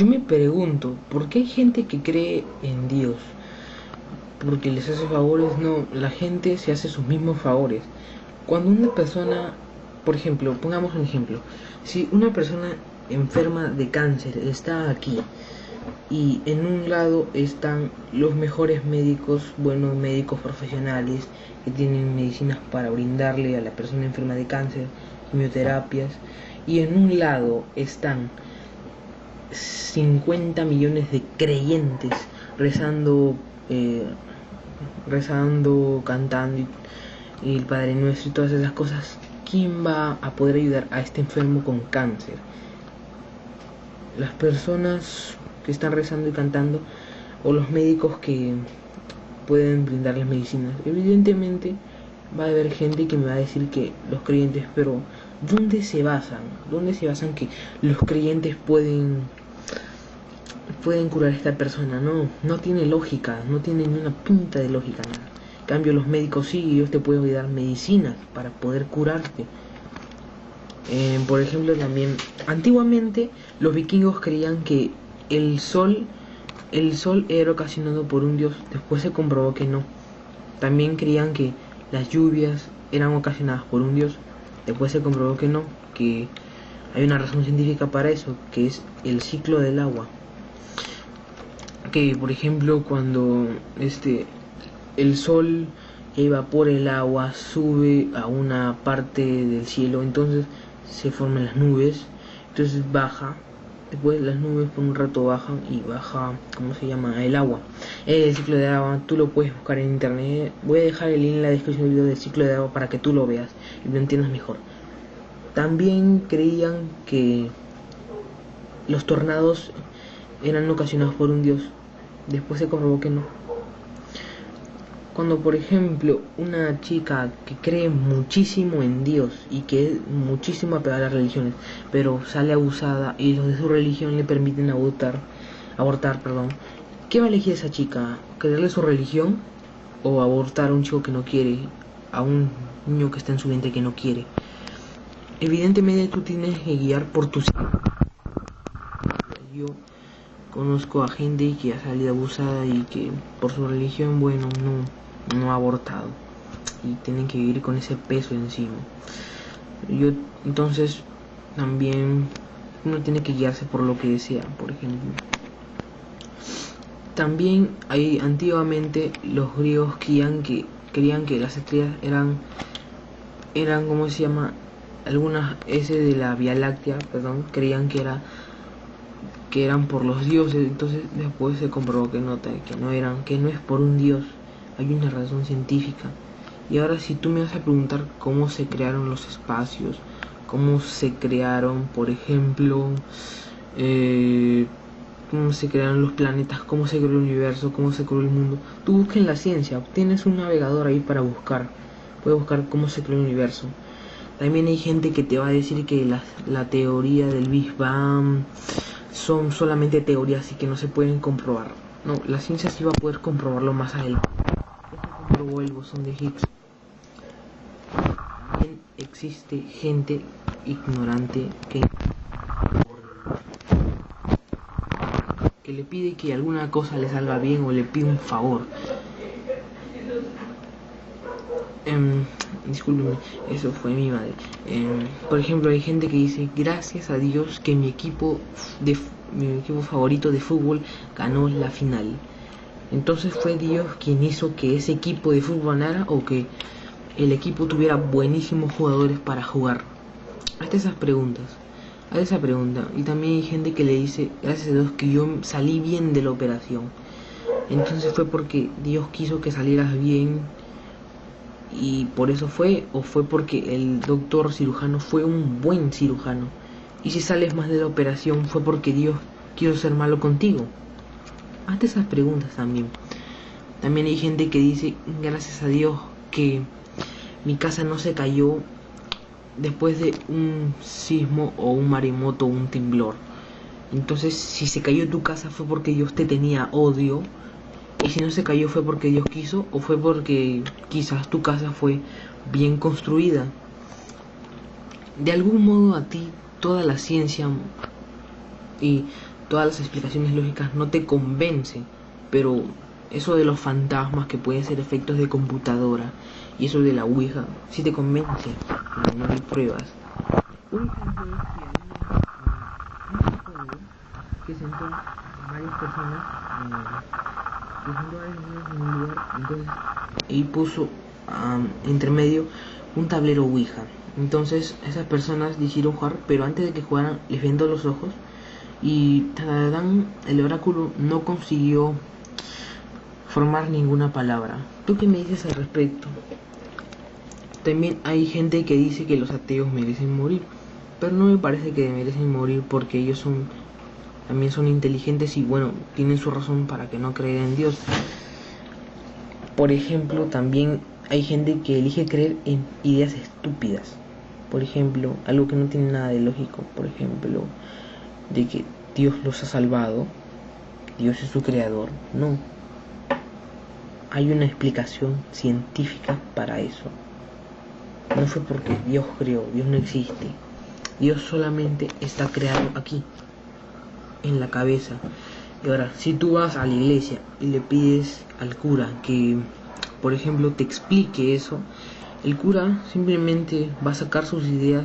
Yo me pregunto, ¿por qué hay gente que cree en Dios? Porque les hace favores. No, la gente se hace sus mismos favores. Cuando una persona, por ejemplo, pongamos un ejemplo, si una persona enferma de cáncer está aquí y en un lado están los mejores médicos, buenos médicos profesionales que tienen medicinas para brindarle a la persona enferma de cáncer, quimioterapias, y en un lado están 50 millones de creyentes rezando, cantando y el Padre Nuestro y todas esas cosas. ¿Quién va a poder ayudar a este enfermo con cáncer? Las personas que están rezando y cantando, o los médicos que pueden brindarles medicinas. Evidentemente va a haber gente que me va a decir que los creyentes, pero ¿dónde se basan? ¿Dónde se basan que los creyentes pueden curar a esta persona? No tiene lógica, no tiene ni una punta de lógica, nada. En cambio los médicos sí, ellos te pueden dar medicinas para poder curarte. Por ejemplo, también antiguamente los vikingos creían que el sol era ocasionado por un dios. Después se comprobó que no. También creían que las lluvias eran ocasionadas por un dios. Después se comprobó que no, que hay una razón científica para eso, que es el ciclo del agua. Que por ejemplo cuando el sol que evapora el agua sube a una parte del cielo, entonces se forman las nubes, entonces baja, después las nubes por un rato bajan y baja, ¿cómo se llama? El agua. El ciclo de agua, tú lo puedes buscar en internet, voy a dejar el link en la descripción del video del ciclo de agua para que tú lo veas y lo entiendas mejor. También creían que los tornados eran ocasionados por un dios. Después se comprobó que no. Cuando por ejemplo una chica que cree muchísimo en Dios y que es muchísimo apegada a las religiones, pero sale abusada y los de su religión le permiten abortar, ¿qué va a elegir esa chica? ¿Creerle su religión o abortar a un chico que no quiere, a un niño que está en su mente que no quiere? Evidentemente tú tienes que guiar por tus hijos. Yo conozco a gente que ha salido abusada y que por su religión, bueno, no ha abortado y tienen que vivir con ese peso encima. Entonces también uno tiene que guiarse por lo que desea. Por ejemplo, también antiguamente los griegos creían que las estrellas eran ¿cómo se llama? Algunas de la Vía Láctea, creían que eran por los dioses. Entonces después se comprobó que no es por un dios, hay una razón científica. Y ahora si tú me vas a preguntar cómo se crearon los espacios, cómo se crearon, por ejemplo, cómo se crearon los planetas, cómo se creó el universo, cómo se creó el mundo, tú busca en la ciencia, tienes un navegador ahí para buscar, puedes buscar cómo se creó el universo. También hay gente que te va a decir que la teoría del Big Bang son solamente teorías y que no se pueden comprobar. No, la ciencia sí va a poder comprobarlo más adelante. Ya se comprobó el bosón de Higgs. También existe gente ignorante que le pide que alguna cosa le salga bien o le pide un favor. Discúlpeme, eso fue mi madre. Por ejemplo, hay gente que dice: gracias a Dios que mi equipo favorito de fútbol ganó la final. Entonces fue Dios quien hizo que ese equipo de fútbol ganara, o que el equipo tuviera buenísimos jugadores para jugar. Hazte esa pregunta. Y también hay gente que le dice: gracias a Dios que yo salí bien de la operación. Entonces fue porque Dios quiso que salieras bien y por eso fue, o fue porque el doctor cirujano fue un buen cirujano. Y si sales más de la operación fue porque Dios quiso ser malo contigo. Hazte esas preguntas también. También hay gente que dice: gracias a Dios que mi casa no se cayó después de un sismo o un maremoto o un temblor. Entonces si se cayó tu casa fue porque Dios te tenía odio. Y si no se cayó fue porque Dios quiso, o fue porque quizás tu casa fue bien construida. De algún modo a ti toda la ciencia y todas las explicaciones lógicas no te convencen, pero eso de los fantasmas que pueden ser efectos de computadora y eso de la Ouija sí te convence, pero no hay pruebas. Un ejemplo es que hay un psicólogo que sentó a varias personas en un lugar, entonces y puso entre medio un tablero Ouija. Entonces esas personas decidieron jugar, pero antes de que jugaran les vendó los ojos y el oráculo no consiguió formar ninguna palabra. ¿Tú qué me dices al respecto? También hay gente que dice que los ateos merecen morir, pero no me parece que merecen morir porque ellos también son inteligentes y bueno, tienen su razón para que no creer en Dios. Por ejemplo, también hay gente que elige creer en ideas estúpidas. Por ejemplo, algo que no tiene nada de lógico. Por ejemplo, de que Dios los ha salvado, Dios es su creador. No. Hay una explicación científica para eso. No fue porque Dios creó, Dios no existe. Dios solamente está creado aquí, en la cabeza. Y ahora, si tú vas a la iglesia y le pides al cura que, por ejemplo, te explique eso, el cura simplemente va a sacar sus ideas.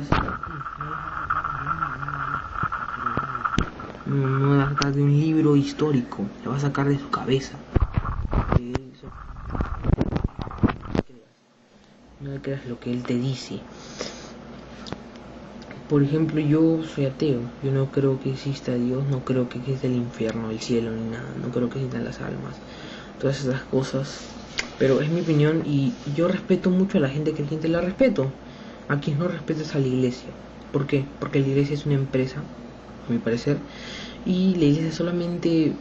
No va a sacar de un libro histórico, lo va a sacar de su cabeza. No le creas lo que él te dice. Por ejemplo, yo soy ateo, yo no creo que exista Dios, no creo que exista el infierno, el cielo, ni nada, no creo que existan las almas, todas esas cosas, pero es mi opinión y yo respeto mucho a la gente creyente, la respeto, a quien no respetas a la iglesia. ¿Por qué? Porque la iglesia es una empresa, a mi parecer, y la iglesia solamente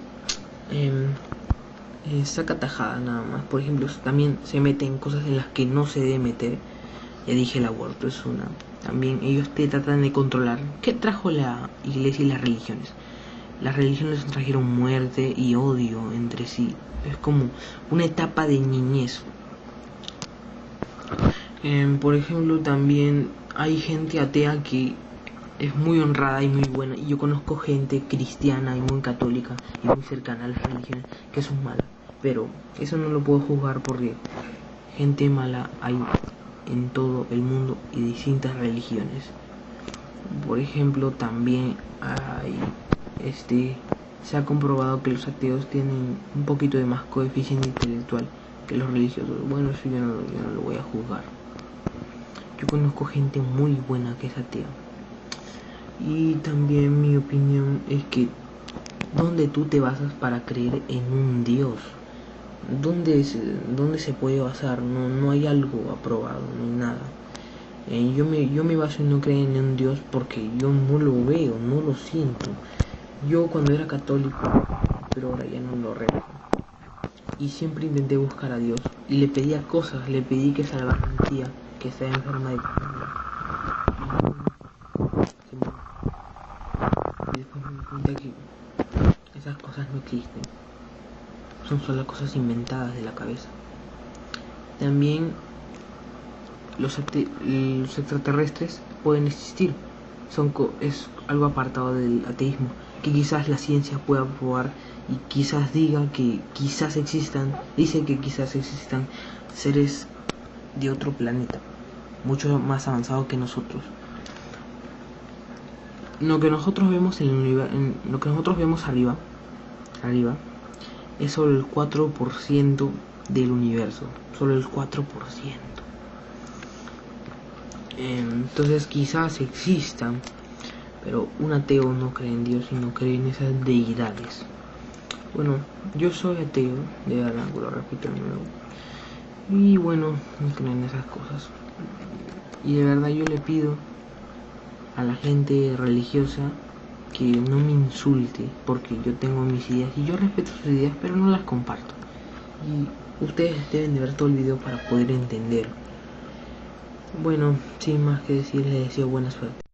saca tajada nada más. Por ejemplo, también se mete en cosas en las que no se debe meter. Ya dije, el aborto es una. También ellos te tratan de controlar. ¿Qué trajo la iglesia y las religiones? Las religiones trajeron muerte y odio entre sí. Es como una etapa de niñez. Por ejemplo, también hay gente atea que es muy honrada y muy buena. Y yo conozco gente cristiana y muy católica y muy cercana a las religiones que son malas. Pero eso no lo puedo juzgar porque gente mala hay en todo el mundo y distintas religiones. Por ejemplo, también hay se ha comprobado que los ateos tienen un poquito de más coeficiente intelectual que los religiosos. Bueno, eso yo no lo voy a juzgar. Yo conozco gente muy buena que es atea. Y también mi opinión es que ¿dónde tú te basas para creer en un Dios? ¿Dónde se puede basar? No hay algo aprobado, no hay nada. Yo me baso en no creer en un Dios porque yo no lo veo, no lo siento. Yo cuando era católico, pero ahora ya no lo rezo. Y siempre intenté buscar a Dios y le pedía cosas, le pedí que salvara a mi tía que estaba enferma de cáncer. Y después me di cuenta que esas cosas no existen. Son solo cosas inventadas de la cabeza. También los extraterrestres pueden existir. Es algo apartado del ateísmo, que quizás la ciencia pueda probar y quizás diga que quizás existan, dice que quizás existan seres de otro planeta, mucho más avanzado que nosotros. Lo que nosotros vemos lo que nosotros vemos arriba es solo el 4% del universo, solo el 4%. Entonces quizás existan, pero un ateo no cree en Dios y no cree en esas deidades. Bueno, yo soy ateo, de verdad, lo repito de nuevo. Y bueno, no creo en esas cosas. Y de verdad yo le pido a la gente religiosa que no me insulte porque yo tengo mis ideas y yo respeto sus ideas, pero no las comparto. Y ustedes deben de ver todo el video para poder entender. Bueno, sin más que decir, les deseo buena suerte.